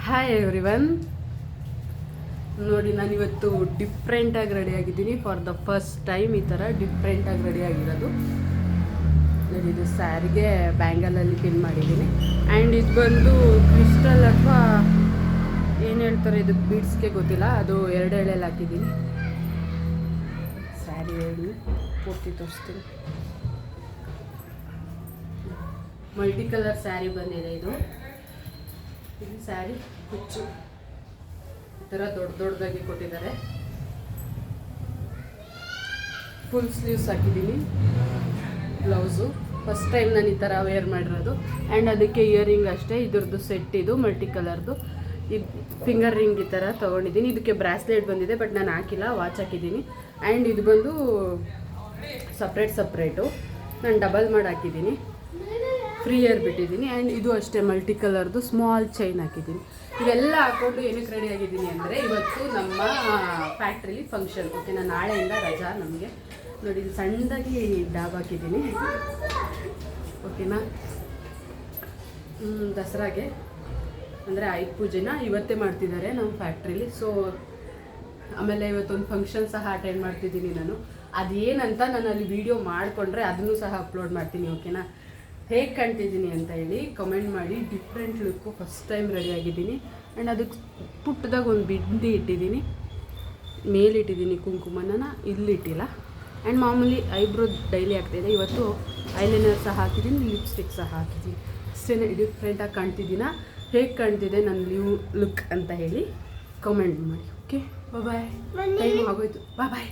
Hi everyone. ನೋಡಿ, ನಾನಿವತ್ತು ಡಿಫ್ರೆಂಟಾಗಿ ರೆಡಿಯಾಗಿದ್ದೀನಿ. ಫಾರ್ ದ ಫಸ್ಟ್ ಟೈಮ್ ಈ ಥರ ಡಿಫ್ರೆಂಟಾಗಿ ರೆಡಿಯಾಗಿರೋದು. ನೋಡಿ, ಇದು ಸ್ಯಾರಿಗೆ ಬ್ಯಾಂಗಲಲ್ಲಿ ಪಿನ್ ಮಾಡಿದ್ದೀನಿ. ಆ್ಯಂಡ್ ಇದು ಬಂದು ಕ್ರಿಸ್ಟಲ್ ಅಥವಾ ಏನು ಹೇಳ್ತಾರೆ ಇದಕ್ಕೆ, ಬೀಡ್ಸ್ಗೆ ಗೊತ್ತಿಲ್ಲ, ಅದು ಎರಡು ಎಳೆಯಲ್ಲಿ ಹಾಕಿದ್ದೀನಿ. ಸ್ಯಾರಿ ಹೇಳಿ ಪೂರ್ತಿ ತೋರಿಸ್ತೀನಿ. ಮಲ್ಟಿ ಕಲರ್ ಸ್ಯಾರಿ ಬಂದಿದೆ. ಇದು ಸ್ಯಾರಿ ಕುಚ್ಚು ಈ ಥರ ದೊಡ್ಡದಾಗಿ ಕೊಟ್ಟಿದ್ದಾರೆ. ಫುಲ್ ಸ್ಲೀವ್ಸ್ ಹಾಕಿದ್ದೀನಿ. ಬ್ಲೌಸು ಫಸ್ಟ್ ಟೈಮ್ ನಾನು ಈ ಥರ ವೇರ್ ಮಾಡಿರೋದು. ಆ್ಯಂಡ್ ಅದಕ್ಕೆ ಇಯರಿಂಗ್ ಅಷ್ಟೇ, ಇದ್ರದ್ದು ಸೆಟ್ ಇದು ಮಲ್ಟಿ ಕಲರ್ದು. ಇದು ಫಿಂಗರ್ ರಿಂಗ್ ಈ ಥರ ತೊಗೊಂಡಿದ್ದೀನಿ. ಇದಕ್ಕೆ ಬ್ರಾಸ್ಲೆಟ್ ಬಂದಿದೆ, ಬಟ್ ನಾನು ಹಾಕಿಲ್ಲ, ವಾಚ್ ಹಾಕಿದ್ದೀನಿ. ಆ್ಯಂಡ್ ಇದು ಬಂದು ಸಪ್ರೇಟು ನಾನು ಡಬಲ್ ಮಾಡಿ ಹಾಕಿದ್ದೀನಿ. ಫ್ರೀ ಏರ್ ಬಿಟ್ಟಿದ್ದೀನಿ. ಆ್ಯಂಡ್ ಇದು ಅಷ್ಟೇ ಮಲ್ಟಿ ಕಲರ್ದು ಸ್ಮಾಲ್ ಚೈನ್ ಹಾಕಿದ್ದೀನಿ. ಇವೆಲ್ಲ ಹಾಕ್ಕೊಂಡು ಏನಕ್ಕೆ ರೆಡಿ ಆಗಿದ್ದೀನಿ ಅಂದರೆ, ಇವತ್ತು ನಮ್ಮ ಫ್ಯಾಕ್ಟ್ರಿಲಿ ಫಂಕ್ಷನ್. ಓಕೆನಾ, ನಾಳೆಯಿಂದ ರಜಾ ನಮಗೆ. ನೋಡಿ, ಇದು ಸಣ್ಣದಾಗಿ ಡಾಬ್ ಹಾಕಿದ್ದೀನಿ. ಓಕೆನಾ, ದಸರಾಗೆ ಅಂದರೆ ಆಯುಧ ಪೂಜೆನ ಇವತ್ತೇ ಮಾಡ್ತಿದ್ದಾರೆ ನಮ್ಮ ಫ್ಯಾಕ್ಟ್ರಿಲಿ. ಸೊ ಆಮೇಲೆ ಇವತ್ತೊಂದು ಫಂಕ್ಷನ್ ಸಹ ಅಟೆಂಡ್ ಮಾಡ್ತಿದ್ದೀನಿ ನಾನು. ಅದೇನಂತ ನಾನು ಅಲ್ಲಿ ವೀಡಿಯೋ ಮಾಡಿಕೊಂಡ್ರೆ ಅದನ್ನು ಸಹ ಅಪ್ಲೋಡ್ ಮಾಡ್ತೀನಿ. ಓಕೆನಾ, ಹೇಗೆ ಕಾಣ್ತಿದ್ದೀನಿ ಅಂತ ಹೇಳಿ ಕಮೆಂಟ್ ಮಾಡಿ. ಡಿಫ್ರೆಂಟ್ ಲುಕ್ಕು, ಫಸ್ಟ್ ಟೈಮ್ ರೆಡಿಯಾಗಿದ್ದೀನಿ. ಆ್ಯಂಡ್ ಅದಕ್ಕೆ ಪುಟ್ಟದಾಗ ಒಂದು ಬಿಂದಿ ಇಟ್ಟಿದ್ದೀನಿ, ಮೇಲಿಟ್ಟಿದ್ದೀನಿ ಕುಂಕುಮನ, ಇಲ್ಲಿಟ್ಟಿಲ್ಲ. ಆ್ಯಂಡ್ ಮಾಮೂಲಿ ಐಬ್ರೋ ಡೈಲಿ ಆಗ್ತಾಯಿದೆ. ಇವತ್ತು ಐಲೈನರ್ ಸಹ ಹಾಕಿದ್ದೀನಿ, ಲಿಪ್ಸ್ಟಿಕ್ ಸಹ ಹಾಕಿದ್ದೀನಿ. ಅಷ್ಟೇ ಡಿಫ್ರೆಂಟಾಗಿ ಕಾಣ್ತಿದ್ದೀನ. ಹೇಗೆ ಕಾಣ್ತಿದೆ ನನ್ನ ಲುಕ್ ಅಂತ ಹೇಳಿ ಕಮೆಂಟ್ ಮಾಡಿ. ಓಕೆ, ಬಾಯ್. ಟೈಮ್ ಆಗೋಯ್ತು. ಬಾಯ್.